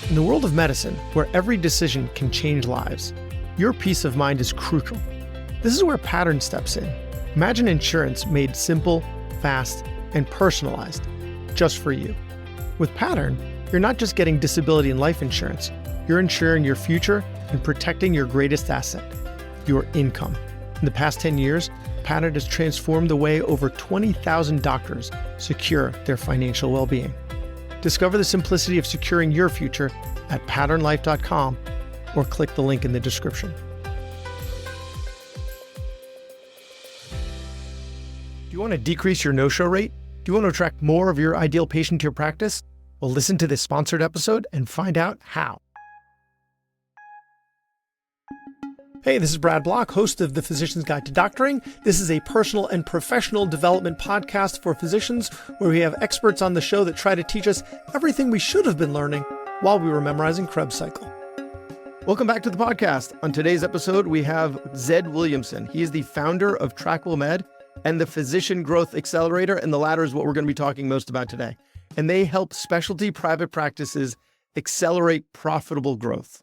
In the world of medicine, where every decision can change lives, your peace of mind is crucial. This is where Pattern steps in. Imagine insurance made simple, fast, and personalized, just for you. With Pattern, you're not just getting disability and life insurance, you're insuring your future and protecting your greatest asset, your income. In the past 10 years, Pattern has transformed the way over 20,000 doctors secure their financial well-being. Discover the simplicity of securing your future at patternlife.com or click the link in the description. Do you want to decrease your no-show rate? Do you want to attract more of your ideal patient to your practice? Well, listen to this sponsored episode and find out how. Hey, this is Brad Block, host of the Physician's Guide to Doctoring. This is a personal and professional development podcast for physicians where we have experts on the show that try to teach us everything we should have been learning while we were memorizing Krebs cycle. Welcome back to the podcast. On today's episode, we have Zed Williamson. He is the founder of TrackableMed and the Physician Growth Accelerator, and the latter is what we're going to be talking most about today. And they help specialty private practices accelerate profitable growth.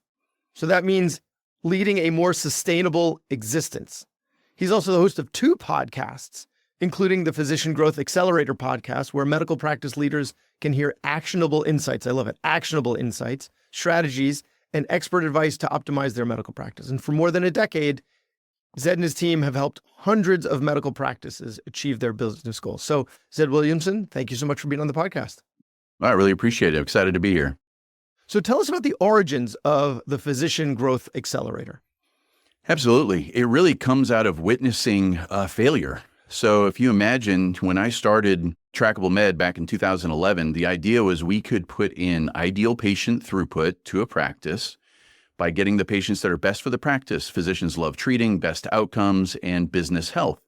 So that means leading a more sustainable existence. He's also the host of 2 podcasts, including the Physician Growth Accelerator podcast, where medical practice leaders can hear actionable insights. I love it. Actionable insights, strategies, and expert advice to optimize their medical practice. And for more than a decade, Zed and his team have helped hundreds of medical practices achieve their business goals. So, Zed Williamson, thank you so much for being on the podcast. I really appreciate it. I'm excited to be here. So tell us about the origins of the Physician Growth Accelerator. Absolutely. It really comes out of witnessing failure. So if you imagine when I started TrackableMed back in 2011, the idea was we could put in ideal patient throughput to a practice by getting the patients that are best for the practice. Physicians love treating, best outcomes, and business health.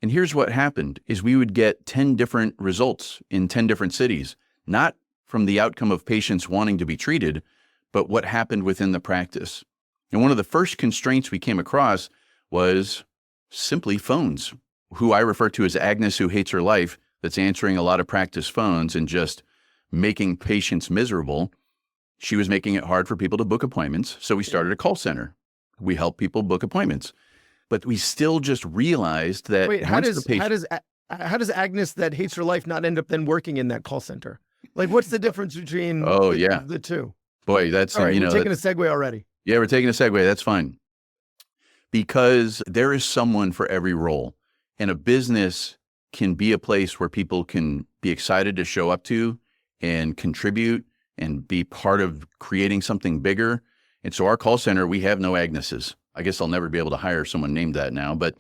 And here's what happened is we would get 10 different results in 10 different cities, not from the outcome of patients wanting to be treated, but what happened within the practice. And one of the first constraints we came across was simply phones, who I refer to as Agnes who hates her life, that's answering a lot of practice phones and just making patients miserable. She was making it hard for people to book appointments, so we started a call center. We help people book appointments. But we still just realized that Wait, how does Agnes that hates her life not end up then working in that call center? Like, what's the difference between the two? Boy, that's, all right, we're taking a segue already. Yeah, we're taking a segue. That's fine. Because there is someone for every role. And a business can be a place where people can be excited to show up to and contribute and be part of creating something bigger. And so our call center, we have no Agneses. I guess I'll never be able to hire someone named that now, but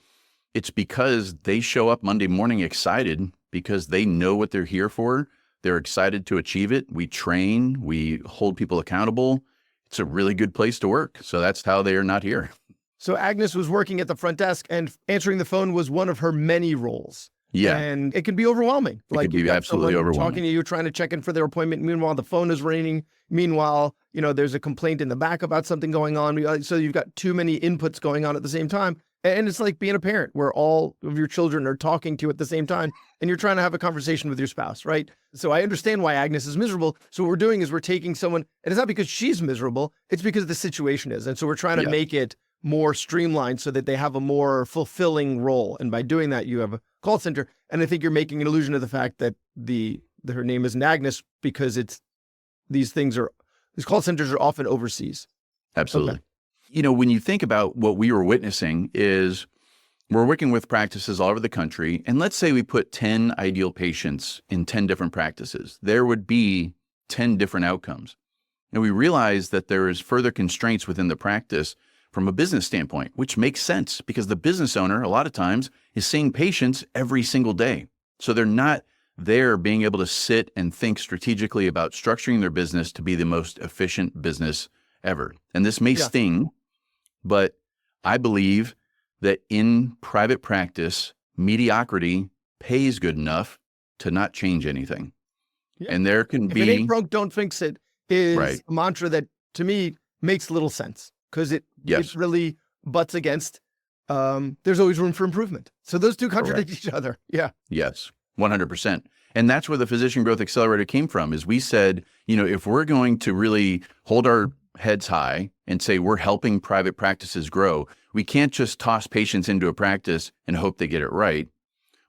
it's because they show up Monday morning excited because they know what they're here for. They're excited to achieve it. We train, we hold people accountable. It's a really good place to work. So that's how they are not here. So Agnes was working at the front desk and answering the phone was one of her many roles. Yeah. And it can be overwhelming. It can be absolutely overwhelming. Talking to you, trying to check in for their appointment. Meanwhile, the phone is ringing. Meanwhile, there's a complaint in the back about something going on. So you've got too many inputs going on at the same time. And it's like being a parent where all of your children are talking to you at the same time and you're trying to have a conversation with your spouse, right? So I understand why Agnes is miserable. So what we're doing is we're taking someone, and it's not because she's miserable, it's because the situation is. And so we're trying to make it more streamlined so that they have a more fulfilling role. And by doing that, you have a call center. And I think you're making an allusion to the fact that her name isn't Agnes because these call centers are often overseas. Absolutely. Okay. When you think about what we were witnessing is we're working with practices all over the country. And let's say we put 10 ideal patients in 10 different practices. There would be 10 different outcomes. And we realized that there is further constraints within the practice from a business standpoint, which makes sense because the business owner, a lot of times, is seeing patients every single day. So they're not there being able to sit and think strategically about structuring their business to be the most efficient business ever. And this may sting, but I believe that in private practice, mediocrity pays good enough to not change anything. Yeah. And there can be... If it ain't broke, don't fix it is a mantra that, to me, makes little sense because it really butts against there's always room for improvement. So those two contradict each other. Yeah. Yes. 100%. And that's where the Physician Growth Accelerator came from, is we said, if we're going to really hold our heads high and say we're helping private practices grow, we can't just toss patients into a practice and hope they get it right.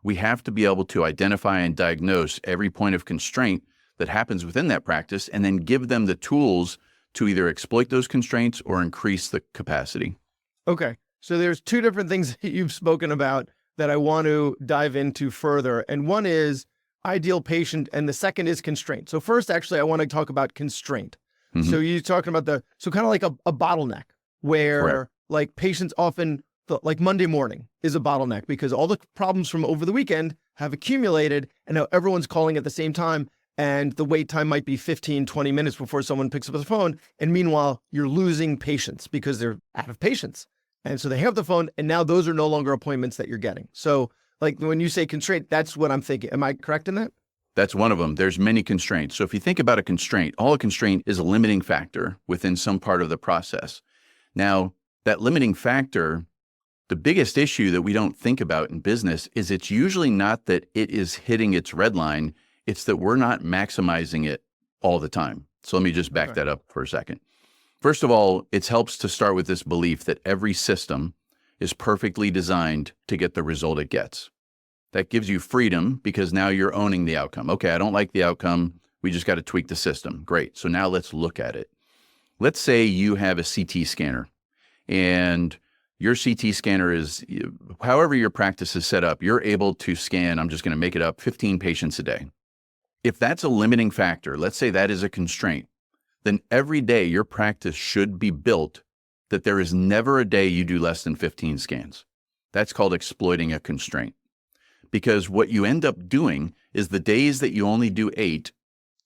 We have to be able to identify and diagnose every point of constraint that happens within that practice and then give them the tools to either exploit those constraints or increase the capacity. Okay. So there's two different things that you've spoken about that I want to dive into further. And one is ideal patient, and the second is constraint. So first, actually, I want to talk about constraint. Mm-hmm. So you're talking about so kind of like a bottleneck where Correct. like patients often, like Monday morning is a bottleneck because all the problems from over the weekend have accumulated and now everyone's calling at the same time. And the wait time might be 15, 20 minutes before someone picks up the phone. And meanwhile, you're losing patients because they're out of patients. And so they hang up the phone, and now those are no longer appointments that you're getting. So like when you say constraint, that's what I'm thinking. Am I correct in that? That's one of them. There's many constraints. So if you think about a constraint, all a constraint is a limiting factor within some part of the process. Now, that limiting factor, the biggest issue that we don't think about in business is it's usually not that it is hitting its red line. It's that we're not maximizing it all the time. So let me just back that up for a second. First of all, it helps to start with this belief that every system is perfectly designed to get the result it gets. That gives you freedom because now you're owning the outcome. Okay, I don't like the outcome. We just got to tweak the system. Great. So now let's look at it. Let's say you have a CT scanner and your CT scanner is, however your practice is set up, you're able to scan, I'm just going to make it up, 15 patients a day. If that's a limiting factor, let's say that is a constraint, then every day your practice should be built that there is never a day you do less than 15 scans. That's called exploiting a constraint. Because what you end up doing is the days that you only do 8,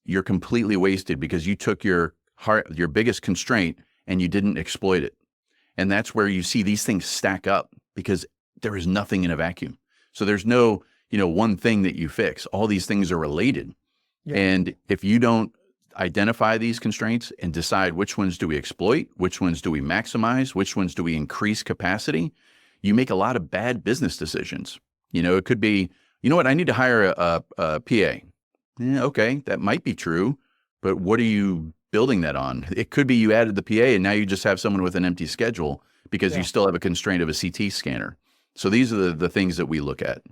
you're completely wasted because you took your biggest constraint and you didn't exploit it. And that's where you see these things stack up because there is nothing in a vacuum. So there's no, one thing that you fix. All these things are related. Yeah. And if you don't identify these constraints and decide which ones do we exploit, which ones do we maximize, which ones do we increase capacity, you make a lot of bad business decisions. It could be, I need to hire a PA. Okay, that might be true, but what are you building that on? It could be you added the PA and now you just have someone with an empty schedule because you still have a constraint of a CT scanner. So these are the things that we look at.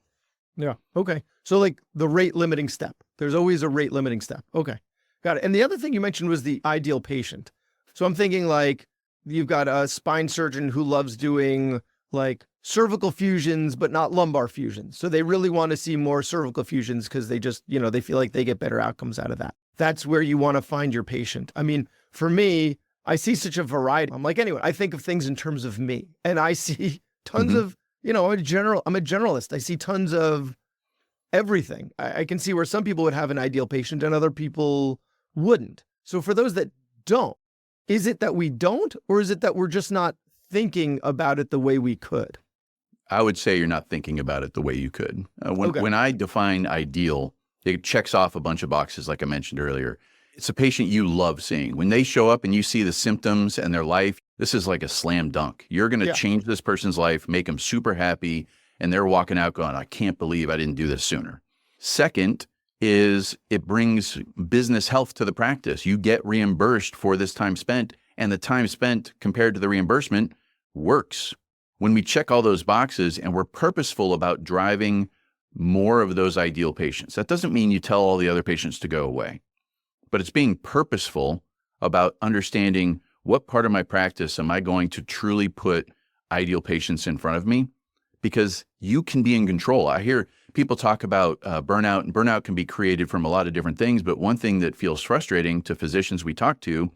Yeah. Okay. So like the rate limiting step, there's always a rate limiting step. Okay. Got it. And the other thing you mentioned was the ideal patient. So I'm thinking like you've got a spine surgeon who loves doing like cervical fusions, but not lumbar fusions. So they really want to see more cervical fusions because they just, they feel like they get better outcomes out of that. That's where you want to find your patient. I mean, for me, I see such a variety. I'm like, anyway, I think of things in terms of me and I see tons of, I'm a generalist. I see tons of everything. I can see where some people would have an ideal patient and other people wouldn't. So for those that don't, is it that we don't, or is it that we're just not thinking about it the way we could? I would say you're not thinking about it the way you could. When I define ideal, it checks off a bunch of boxes like I mentioned earlier. It's a patient you love seeing. When they show up and you see the symptoms and their life, this is like a slam dunk. You're going to change this person's life, make them super happy, and they're walking out going, I can't believe I didn't do this sooner. Second is it brings business health to the practice. You get reimbursed for this time spent, and the time spent compared to the reimbursement works. When we check all those boxes and we're purposeful about driving more of those ideal patients, that doesn't mean you tell all the other patients to go away, but it's being purposeful about understanding what part of my practice am I going to truly put ideal patients in front of me, because you can be in control. I hear people talk about burnout, and burnout can be created from a lot of different things, but one thing that feels frustrating to physicians we talk to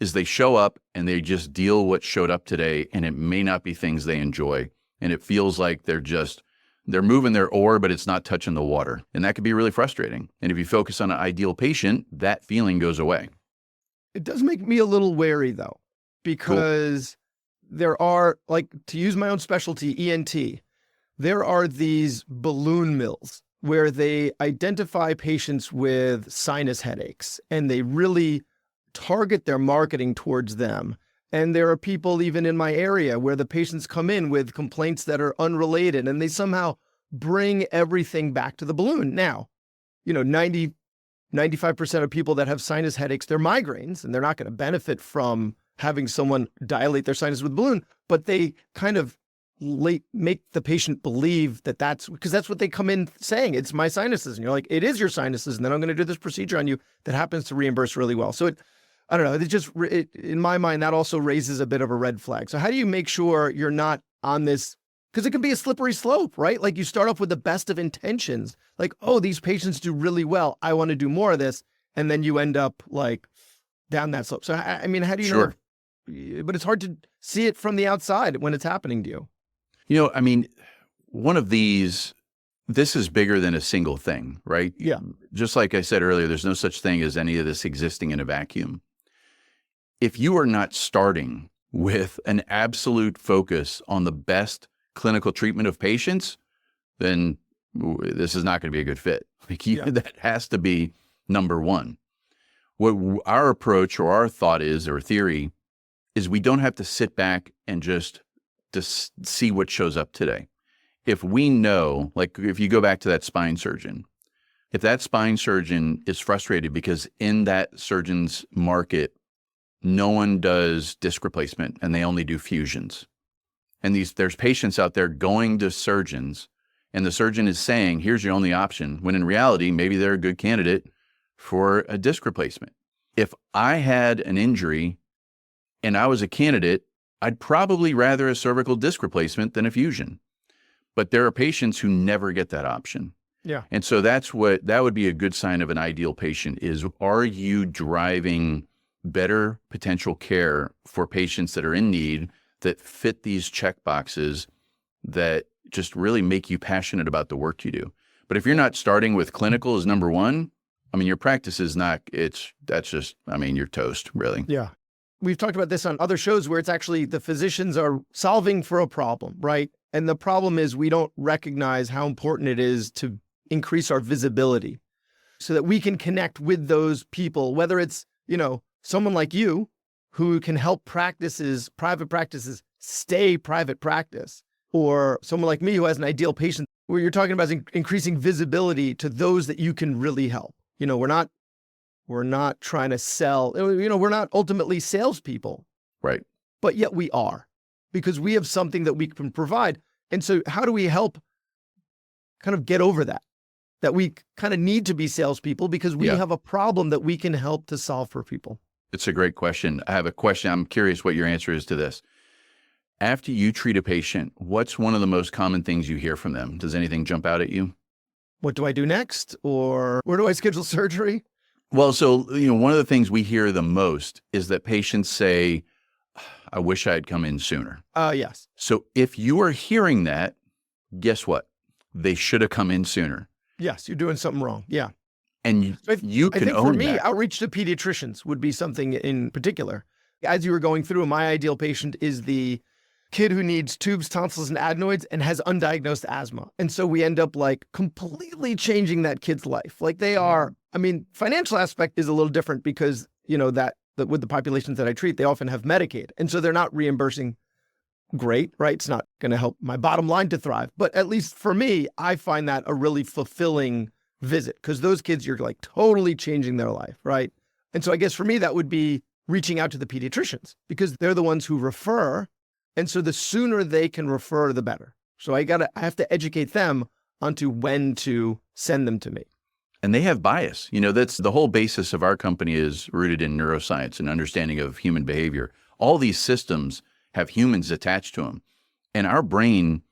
is they show up and they just deal what showed up today, and it may not be things they enjoy. And it feels like they're moving their oar, but it's not touching the water. And that can be really frustrating. And if you focus on an ideal patient, that feeling goes away. It does make me a little wary though, because there are, like, to use my own specialty, ENT, there are these balloon mills where they identify patients with sinus headaches and they really target their marketing towards them. And there are people even in my area where the patients come in with complaints that are unrelated and they somehow bring everything back to the balloon. Now, 95% of people that have sinus headaches, they're migraines, and they're not going to benefit from having someone dilate their sinus with a balloon, but they kind of make the patient believe that because that's what they come in saying. It's my sinuses. And you're like, it is your sinuses. And then I'm going to do this procedure on you that happens to reimburse really well. So I don't know. In my mind, that also raises a bit of a red flag. So how do you make sure you're not on this? Because it can be a slippery slope, right? Like you start off with the best of intentions, like, oh, these patients do really well, I want to do more of this. And then you end up like down that slope. So, I mean, how do you know? But it's hard to see it from the outside when it's happening to you. I mean, this is bigger than a single thing, right? Yeah. Just like I said earlier, there's no such thing as any of this existing in a vacuum. If you are not starting with an absolute focus on the best clinical treatment of patients, then this is not going to be a good fit. That has to be number one. What our approach or our thought is, or theory, is we don't have to sit back and just see what shows up today. If we know, like if you go back to that spine surgeon, if that spine surgeon is frustrated because in that surgeon's market, no one does disc replacement and they only do fusions. And there's patients out there going to surgeons and the surgeon is saying, here's your only option, when in reality, maybe they're a good candidate for a disc replacement. If I had an injury and I was a candidate, I'd probably rather a cervical disc replacement than a fusion. But there are patients who never get that option. Yeah. And so that would be a good sign of an ideal patient is, are you driving better potential care for patients that are in need that fit these check boxes that just really make you passionate about the work you do. But if you're not starting with clinical as number one, I mean, your practice is not, you're toast, really. Yeah. We've talked about this on other shows where it's actually the physicians are solving for a problem, right? And the problem is we don't recognize how important it is to increase our visibility so that we can connect with those people, whether it's, someone like you who can help private practices stay private practice, or someone like me who has an ideal patient, where you're talking about increasing visibility to those that you can really help. We're not trying to sell, we're not ultimately salespeople. Right. But yet we are, because we have something that we can provide. And so how do we help kind of get over that we kind of need to be salespeople because we have a problem that we can help to solve for people? It's a great question. I have a question. I'm curious what your answer is to this. After you treat a patient, what's one of the most common things you hear from them? Does anything jump out at you? What do I do next? Or where do I schedule surgery? Well, so, one of the things we hear the most is that patients say, I wish I had come in sooner. Yes. So if you are hearing that, guess what? They should have come in sooner. Yes, you're doing something wrong. Yeah. And you can own that. For me, outreach to pediatricians would be something in particular. As you were going through, my ideal patient is the kid who needs tubes, tonsils, and adenoids and has undiagnosed asthma. And so we end up like completely changing that kid's life. Like they are, financial aspect is a little different because, that with the populations that I treat, they often have Medicaid. And so they're not reimbursing great, right? It's not going to help my bottom line to thrive. But at least for me, I find that a really fulfilling visit because those kids, you're like totally changing their life, right? And so I guess for me, that would be reaching out to the pediatricians because they're the ones who refer. And so the sooner they can refer, the better. So I have to educate them onto when to send them to me. And they have bias. That's the whole basis of our company is rooted in neuroscience and understanding of human behavior. All these systems have humans attached to them. And our brain,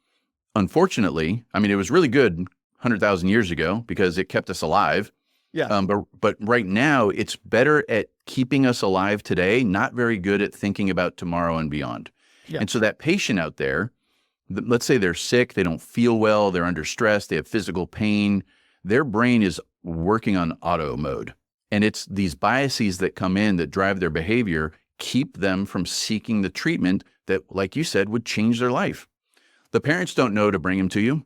unfortunately, it was really good 100,000 years ago because it kept us alive. Yeah. But right now, it's better at keeping us alive today, not very good at thinking about tomorrow and beyond. Yeah. And so that patient out there, let's say they're sick, they don't feel well, they're under stress, they have physical pain, their brain is working on auto mode. And it's these biases that come in that drive their behavior, keep them from seeking the treatment that, like you said, would change their life. The parents don't know to bring them to you.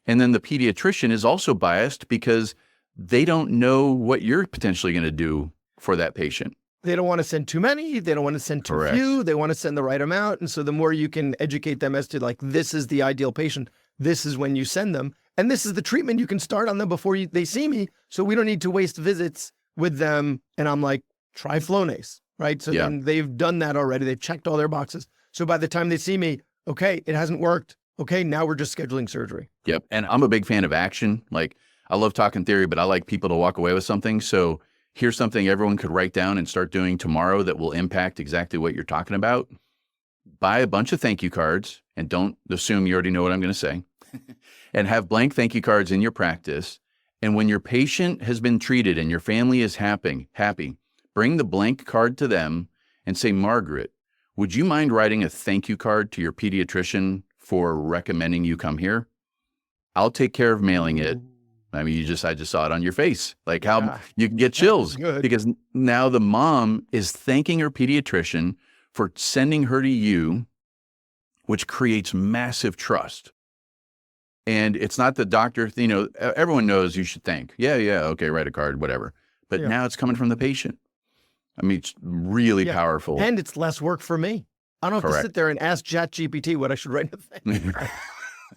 And then the pediatrician is also biased because they don't know what you're potentially going to do for that patient. They don't want to send too many. They don't want to send too few. They want to send the right amount. And so the more you can educate them as to like, this is the ideal patient, this is when you send them. And this is the treatment you can start on them before they see me. So we don't need to waste visits with them. And I'm like, try Flonase, right? So then they've done that already. They've checked all their boxes. So by the time they see me, okay, it hasn't worked. Okay, now we're just scheduling surgery. Yep. And I'm a big fan of action. Like, I love talking theory, but I like people to walk away with something. So here's something everyone could write down and start doing tomorrow that will impact exactly what you're talking about. Buy a bunch of thank you cards, and don't assume you already know what I'm going to say, and have blank thank you cards in your practice. And when your patient has been treated and your family is happy, bring the blank card to them and say, Margaret, would you mind writing a thank you card to your pediatrician for recommending you come here? I'll take care of mailing it. I mean, I just saw it on your face, like how you can get chills because now the mom is thanking her pediatrician for sending her to you, which creates massive trust. And it's not the doctor, everyone knows you should thank. Yeah, okay, write a card, whatever. But now it's coming from the patient. I mean, it's really powerful. And it's less work for me. I don't have to sit there and ask ChatGPT what I should write in the thing.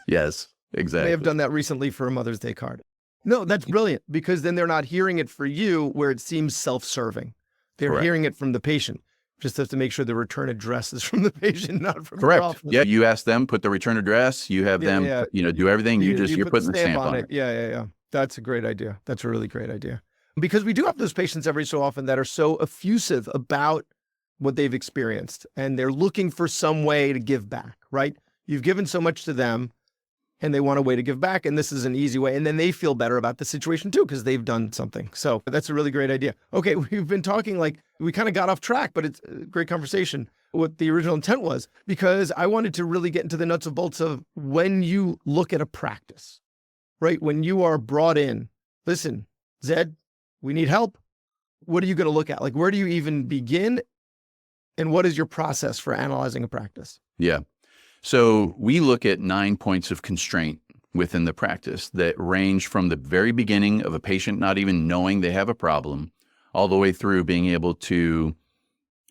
Yes, exactly. I have done that recently for a Mother's Day card. No, that's brilliant, because then they're not hearing it for you where it seems self-serving. They're hearing it from the patient. Just have to make sure the return address is from the patient, not from your office. Yeah, you ask them, put the return address, you have them, do everything. You're putting the stamp on it. Yeah. That's a great idea. That's a really great idea. Because we do have those patients every so often that are so effusive about what they've experienced, and they're looking for some way to give back, right? You've given so much to them, and they want a way to give back, and this is an easy way. And then they feel better about the situation too, because they've done something. So that's a really great idea. Okay, we've been talking we kind of got off track, but it's a great conversation. What the original intent was, because I wanted to really get into the nuts and bolts of when you look at a practice, right? When you are brought in, listen, Zed, we need help. What are you going to look at? Like, where do you even begin? And what is your process for analyzing a practice? Yeah. So we look at 9 points of constraint within the practice that range from the very beginning of a patient not even knowing they have a problem, all the way through being able to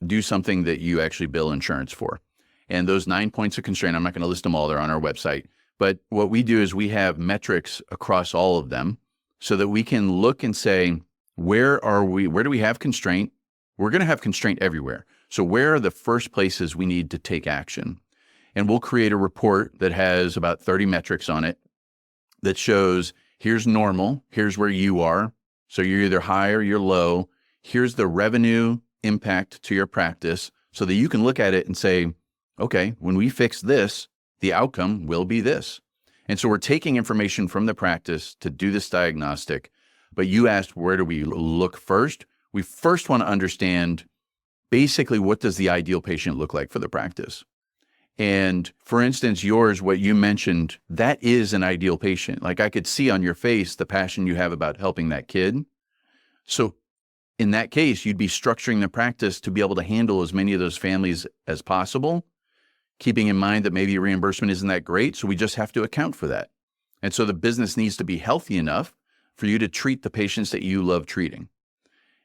do something that you actually bill insurance for. And those 9 points of constraint, I'm not going to list them all, they're on our website. But what we do is we have metrics across all of them so that we can look and say, where do we have constraint? We're going to have constraint everywhere. So where are the first places we need to take action? And we'll create a report that has about 30 metrics on it that shows here's normal, here's where you are. So you're either high or you're low. Here's the revenue impact to your practice so that you can look at it and say, okay, when we fix this, the outcome will be this. And so we're taking information from the practice to do this diagnostic. But you asked, where do we look first? We first want to understand basically what does the ideal patient look like for the practice? And for instance, yours, what you mentioned, that is an ideal patient. Like, I could see on your face the passion you have about helping that kid. So in that case, you'd be structuring the practice to be able to handle as many of those families as possible, keeping in mind that maybe reimbursement isn't that great. So we just have to account for that. And so the business needs to be healthy enough for you to treat the patients that you love treating.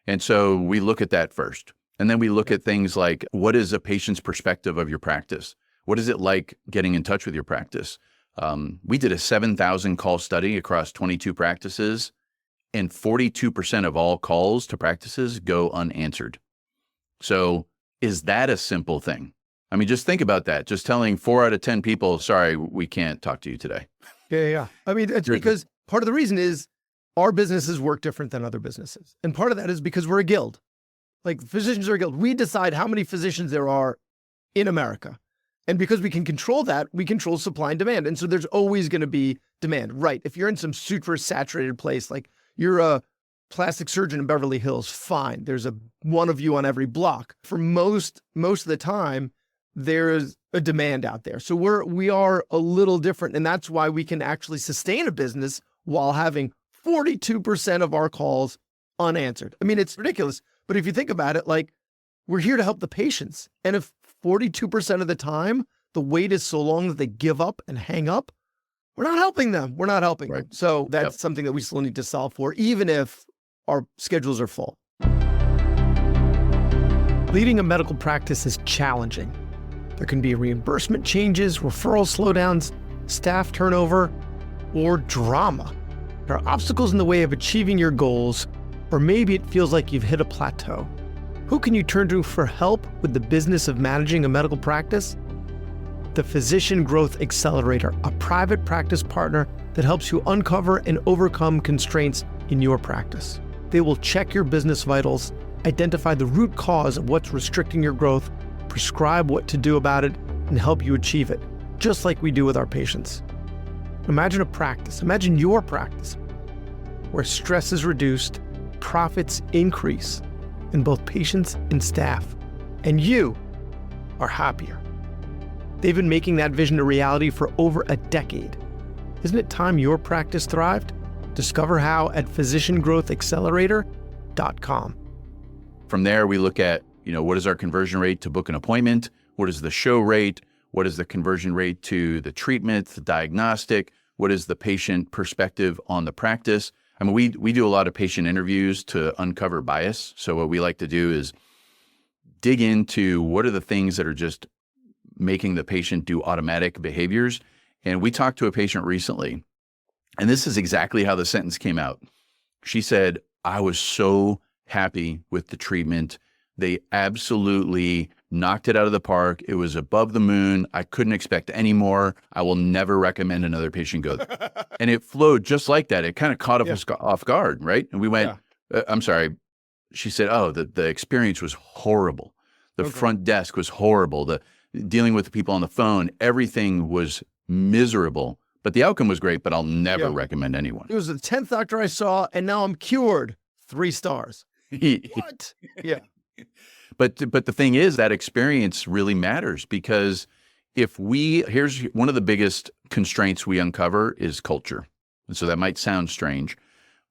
And so we look at that first. And then we look at things like, what is a patient's perspective of your practice? What is it like getting in touch with your practice? We did a 7,000 call study across 22 practices, and 42% of all calls to practices go unanswered. So is that a simple thing? I mean, just think about that. Just telling 4 out of 10 people, sorry, we can't talk to you today. Yeah. I mean, it's because part of the reason is our businesses work different than other businesses. And part of that is because we're a guild. Like, physicians are a guild. We decide how many physicians there are in America. And because we can control that, we control supply and demand. And so there's always going to be demand, right? If you're in some super saturated place, like you're a plastic surgeon in Beverly Hills, fine. There's one of you on every block. For most of the time, there is a demand out there. So we are a little different. And that's why we can actually sustain a business while having 42% of our calls unanswered. I mean, it's ridiculous. But if you think about it, like, we're here to help the patients. And if 42% of the time, the wait is so long that they give up and hang up, we're not helping them. We're not helping them. So that's something that we still need to solve for, even if our schedules are full. Leading a medical practice is challenging. There can be reimbursement changes, referral slowdowns, staff turnover. or drama? There are obstacles in the way of achieving your goals, or maybe it feels like you've hit a plateau. Who can you turn to for help with the business of managing a medical practice? The Physician Growth Accelerator, a private practice partner that helps you uncover and overcome constraints in your practice. They will check your business vitals, identify the root cause of what's restricting your growth, prescribe what to do about it, and help you achieve it, just like we do with our patients. Imagine a practice, imagine your practice, where stress is reduced, profits increase, and both patients and staff, and you are happier. They've been making that vision a reality for over a decade. Isn't it time your practice thrived? Discover how at physiciangrowthaccelerator.com. From there, we look at, what is our conversion rate to book an appointment? What is the show rate? What is the conversion rate to the treatment, the diagnostic? What is the patient perspective on the practice? I mean, we do a lot of patient interviews to uncover bias. So what we like to do is dig into what are the things that are just making the patient do automatic behaviors. And we talked to a patient recently, and this is exactly how the sentence came out. She said, I was so happy with the treatment. They absolutely knocked it out of the park. It was above the moon. I couldn't expect any more. I will never recommend another patient go there. And it flowed just like that. It kind of caught us off guard, right? And we went, I'm sorry. She said, the experience was horrible. The front desk was horrible. The dealing with the people on the phone, everything was miserable, but the outcome was great, but I'll never recommend anyone. It was the 10th doctor I saw, and now I'm cured. 3 stars. What? Yeah. But the thing is that experience really matters, because here's one of the biggest constraints we uncover is culture. And so that might sound strange,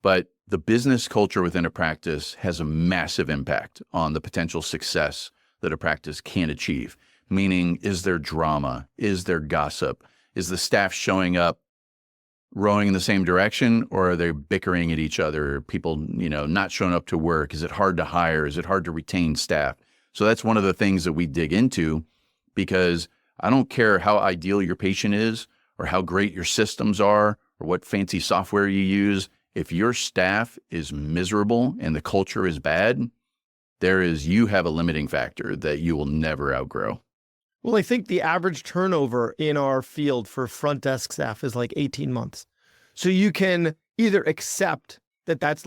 but the business culture within a practice has a massive impact on the potential success that a practice can achieve. Meaning, is there drama? Is there gossip? Is the staff showing up rowing in the same direction, or are they bickering at each other? People, not showing up to work? Is it hard to hire? Is it hard to retain staff? So that's one of the things that we dig into, because I don't care how ideal your patient is or how great your systems are or what fancy software you use. If your staff is miserable and the culture is bad, you have a limiting factor that you will never outgrow. Well, I think the average turnover in our field for front desk staff is like 18 months. So you can either accept that's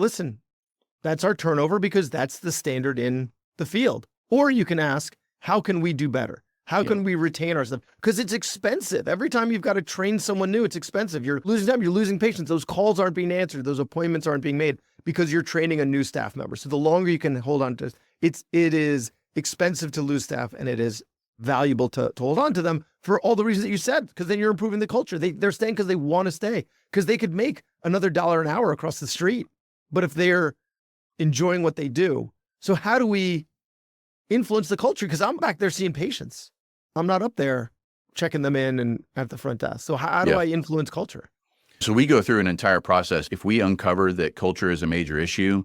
our turnover because that's the standard in the field. Or you can ask, how can we do better? How can we retain our staff? Because it's expensive. Every time you've got to train someone new, it's expensive. You're losing time, you're losing patients. Those calls aren't being answered. Those appointments aren't being made because you're training a new staff member. So the longer you can hold on to it is expensive to lose staff, and it is valuable to hold on to them for all the reasons that you said, because then you're improving the culture. They're staying because they want to stay, because they could make another $1 an hour across the street. But if they're enjoying what they do, so how do we influence the culture? Because I'm back there seeing patients. I'm not up there checking them in and at the front desk. So how do I influence culture? So we go through an entire process. If we uncover that culture is a major issue,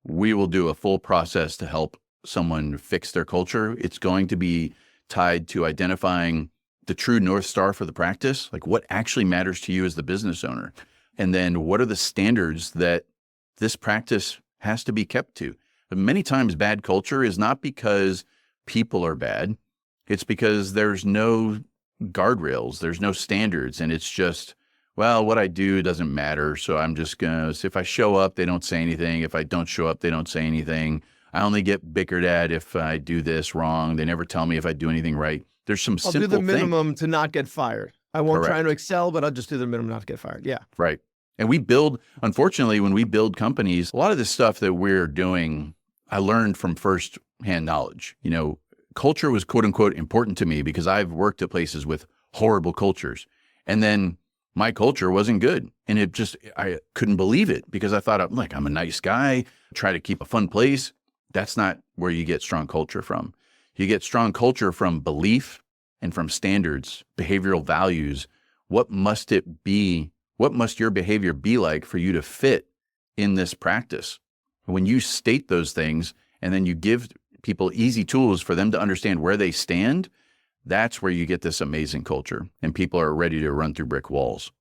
we will do a full process to help someone fix their culture. It's going to be tied to identifying the true North Star for the practice, like what actually matters to you as the business owner. And then what are the standards that this practice has to be kept to? But many times bad culture is not because people are bad. It's because there's no guardrails, there's no standards, and it's just, well, what I do doesn't matter. So I'm just going to, if I show up, they don't say anything. If I don't show up, they don't say anything. I only get bickered at if I do this wrong. They never tell me if I do anything right. There's some simple things. I'll do the minimum to not get fired. I won't try to excel, but I'll just do the minimum not to get fired. Yeah. Right. And we build, unfortunately, when we build companies, a lot of this stuff that we're doing, I learned from first-hand knowledge. Culture was quote unquote important to me because I've worked at places with horrible cultures. And then my culture wasn't good. And I couldn't believe it because I thought, I'm a nice guy, try to keep a fun place. That's not where you get strong culture from. You get strong culture from belief and from standards, behavioral values. What must it be? What must your behavior be like for you to fit in this practice? When you state those things and then you give people easy tools for them to understand where they stand, that's where you get this amazing culture and people are ready to run through brick walls.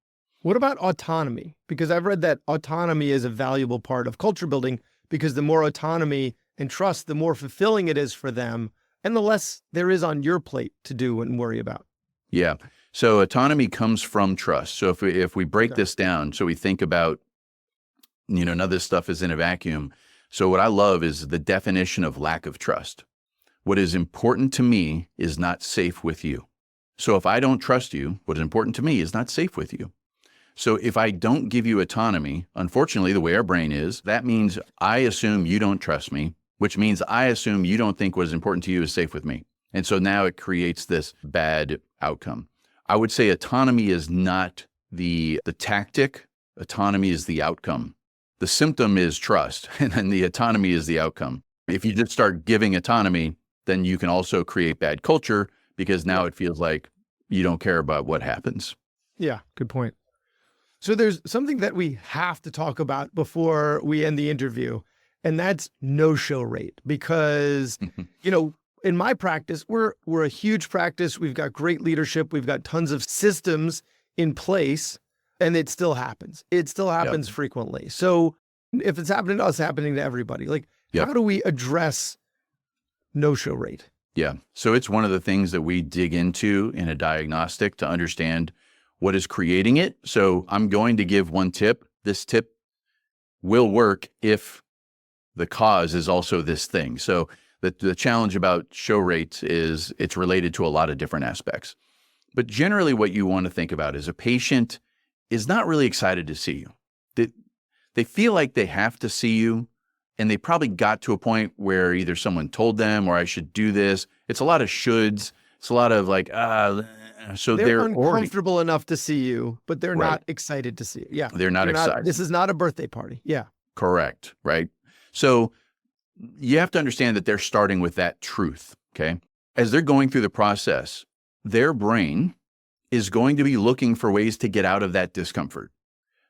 What about autonomy? Because I've read that autonomy is a valuable part of culture building, because the more autonomy and trust, the more fulfilling it is for them and the less there is on your plate to do and worry about. Yeah. So autonomy comes from trust. So if we break this down, so we think about, none of this stuff is in a vacuum. So what I love is the definition of lack of trust. What is important to me is not safe with you. So if I don't trust you, what is important to me is not safe with you. So if I don't give you autonomy, unfortunately, the way our brain is, that means I assume you don't trust me, which means I assume you don't think what is important to you is safe with me. And so now it creates this bad outcome. I would say autonomy is not the tactic. Autonomy is the outcome. The symptom is trust, and then the autonomy is the outcome. If you just start giving autonomy, then you can also create bad culture, because now it feels like you don't care about what happens. Yeah, good point. So there's something that we have to talk about before we end the interview, and that's no-show rate. Because, in my practice, we're a huge practice. We've got great leadership. We've got tons of systems in place, and it still happens. It still happens frequently. So if it's happening to us, it's happening to everybody. How do we address no-show rate? Yeah. So it's one of the things that we dig into in a diagnostic to understand what is creating it. So I'm going to give one tip. This tip will work if the cause is also this thing. So the challenge about show rates is it's related to a lot of different aspects. But generally what you want to think about is a patient is not really excited to see you. They feel like they have to see you, and they probably got to a point where either someone told them or I should do this. It's a lot of shoulds. It's a lot of so they're uncomfortable enough to see you, but they're not excited to see you. Yeah. They're not excited. This is not a birthday party. Yeah. Correct. Right. So you have to understand that they're starting with that truth. Okay. As they're going through the process, their brain is going to be looking for ways to get out of that discomfort.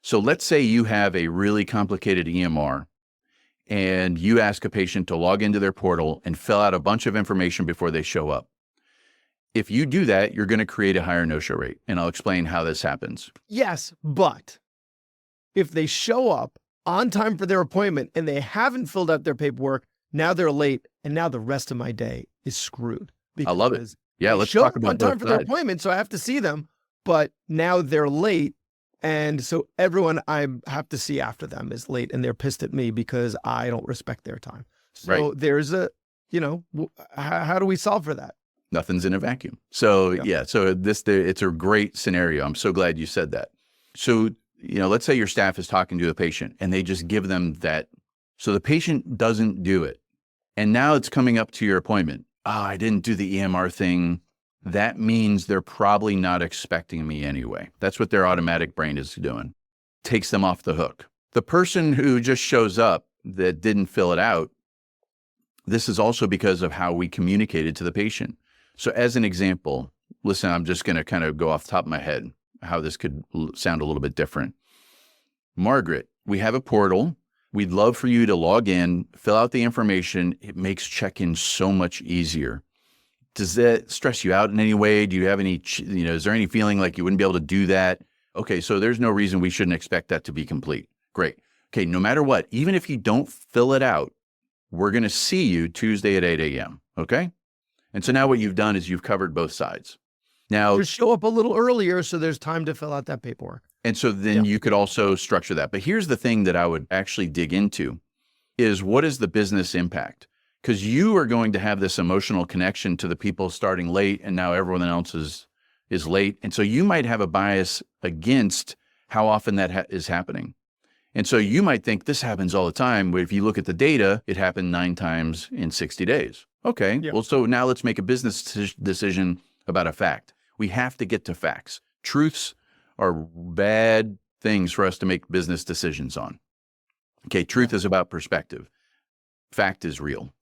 So let's say you have a really complicated EMR and you ask a patient to log into their portal and fill out a bunch of information before they show up. If you do that, you're going to create a higher no-show rate. And I'll explain how this happens. Yes, but if they show up on time for their appointment and they haven't filled out their paperwork, now they're late, and now the rest of my day is screwed. I love it. Yeah, let's talk about on time for their appointment, so I have to see them, but now they're late, and so everyone I have to see after them is late, and they're pissed at me because I don't respect their time. So there's how do we solve for that? Nothing's in a vacuum. So it's a great scenario. I'm so glad you said that. So, let's say your staff is talking to a patient and they just give them that. So the patient doesn't do it. And now it's coming up to your appointment. Oh, I didn't do the EMR thing. That means they're probably not expecting me anyway. That's what their automatic brain is doing. Takes them off the hook. The person who just shows up that didn't fill it out, this is also because of how we communicated to the patient. So as an example, listen, I'm just going to kind of go off the top of my head how this could sound a little bit different. Margaret, we have a portal. We'd love for you to log in, fill out the information. It makes check-in so much easier. Does that stress you out in any way? Do you have any, is there any feeling like you wouldn't be able to do that? Okay, so there's no reason we shouldn't expect that to be complete. Great. Okay, no matter what, even if you don't fill it out, we're going to see you Tuesday at 8 a.m., okay? And so now what you've done is you've covered both sides. Now, just show up a little earlier so there's time to fill out that paperwork. And so then you could also structure that. But here's the thing that I would actually dig into is what is the business impact? Because you are going to have this emotional connection to the people starting late, and now everyone else is late. And so you might have a bias against how often that is happening. And so you might think this happens all the time, but if you look at the data, it happened 9 times in 60 days. Okay, well, so now let's make a business decision about a fact. We have to get to facts. Truths are bad things for us to make business decisions on. Okay, truth is about perspective. Fact is real.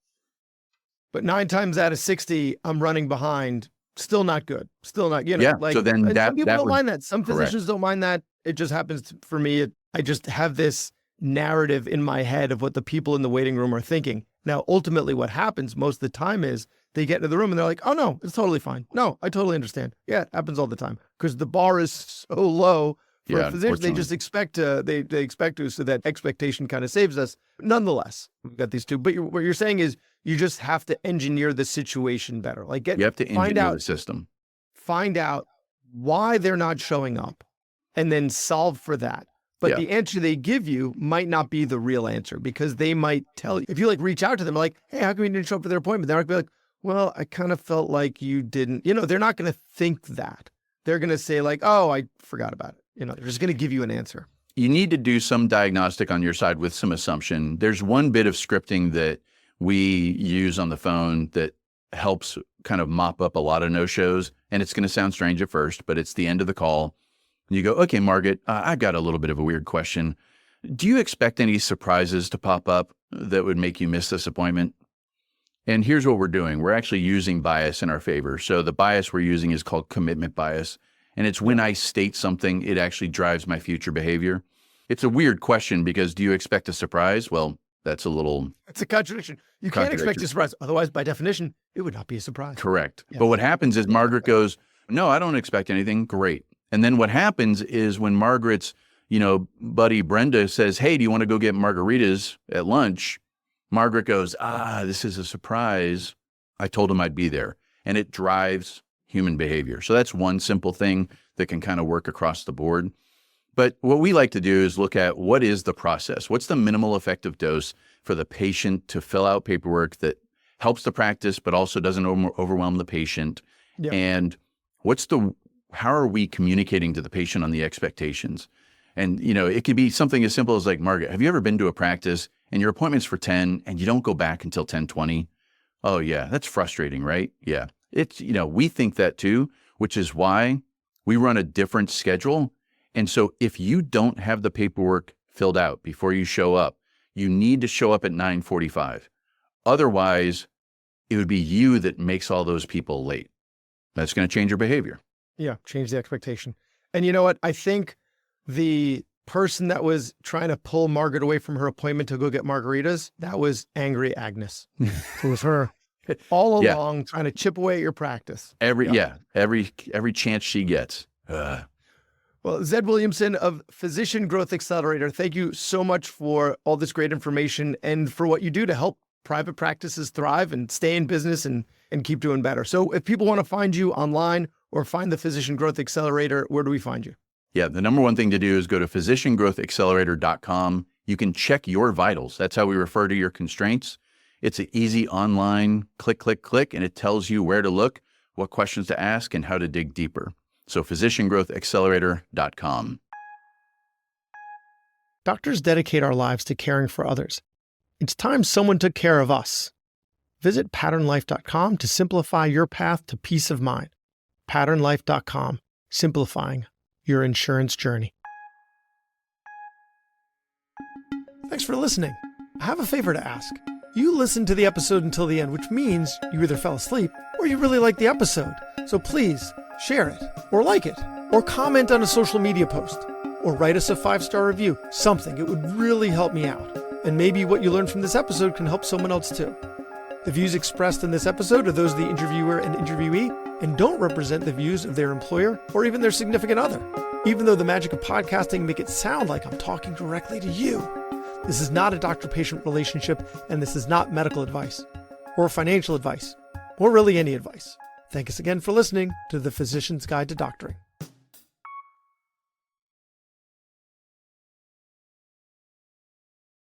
But 9 times out of 60, I'm running behind. Still not good. Still not, so then some people don't mind that. Some physicians don't mind that. It just happens for me. I just have this narrative in my head of what the people in the waiting room are thinking. Now, ultimately what happens most of the time is they get into the room and they're like, oh no, it's totally fine. No, I totally understand. Yeah, it happens all the time because the bar is so low For Yeah, a physician, they unfortunately. just expect to, they expect to, so that expectation kind of saves us. Nonetheless, we've got these two. But what you're saying is you just have to engineer the situation better. Like You have to engineer the system. find out why they're not showing up and then solve for that. But Yeah. the answer they give you might not be the real answer, because they might tell you, if you like reach out to them like, hey, how come you didn't show up for their appointment? They're not gonna be like, well, I kind of felt like you didn't, they're not going to think that. They're going to say like, oh, I forgot about it. They're just going to give you an answer. You need to do some diagnostic on your side with some assumption. There's one bit of scripting that we use on the phone that helps kind of mop up a lot of no-shows. And it's going to sound strange at first, but it's the end of the call. You go, okay, Margaret, I've got a little bit of a weird question. Do you expect any surprises to pop up that would make you miss this appointment? And here's what we're doing. We're actually using bias in our favor. So the bias we're using is called commitment bias. And it's when I state something, it actually drives my future behavior. It's a weird question because do you expect a surprise? Well, it's a contradiction. You can't expect a surprise. Otherwise, by definition, it would not be a surprise. Correct. Yeah. But what happens is Margaret goes, no, I don't expect anything. Great. And then what happens is when Margaret's, buddy Brenda says, hey, do you want to go get margaritas at lunch? Margaret goes, this is a surprise. I told him I'd be there. And it drives human behavior. So that's one simple thing that can kind of work across the board. But what we like to do is look at what is the process? What's the minimal effective dose for the patient to fill out paperwork that helps the practice, but also doesn't overwhelm the patient? Yeah. And how are we communicating to the patient on the expectations? And, it could be something as simple as like, Margaret, have you ever been to a practice and your appointment's for 10 and you don't go back until 10:20? Oh yeah, that's frustrating, right? Yeah. It's, we think that too, which is why we run a different schedule. And so if you don't have the paperwork filled out before you show up, you need to show up at 9:45. Otherwise, it would be you that makes all those people late. That's going to change your behavior. Yeah, change the expectation. And you know what? I think the person that was trying to pull Margaret away from her appointment to go get margaritas, that was angry Agnes. It was her all along trying to chip away at your practice. Every chance she gets. Well, Zed Williamson of Physician Growth Accelerator, thank you so much for all this great information and for what you do to help private practices thrive and stay in business and keep doing better. So if people want to find you online or find the Physician Growth Accelerator, where do we find you? Yeah, the number one thing to do is go to physiciangrowthaccelerator.com. You can check your vitals. That's how we refer to your constraints. It's an easy online click, click, click, and it tells you where to look, what questions to ask, and how to dig deeper. So physiciangrowthaccelerator.com. Doctors dedicate our lives to caring for others. It's time someone took care of us. Visit patternlife.com to simplify your path to peace of mind. Patternlife.com, simplifying your insurance journey. Thanks for listening. I have a favor to ask. You listened to the episode until the end, which means you either fell asleep or you really liked the episode. So please share it or like it or comment on a social media post or write us a 5-star review, something. It would really help me out. And maybe what you learned from this episode can help someone else too. The views expressed in this episode are those of the interviewer and interviewee and don't represent the views of their employer or even their significant other. Even though the magic of podcasting make it sound like I'm talking directly to you, this is not a doctor-patient relationship, and this is not medical advice or financial advice or really any advice. Thanks again for listening to The Physician's Guide to Doctoring.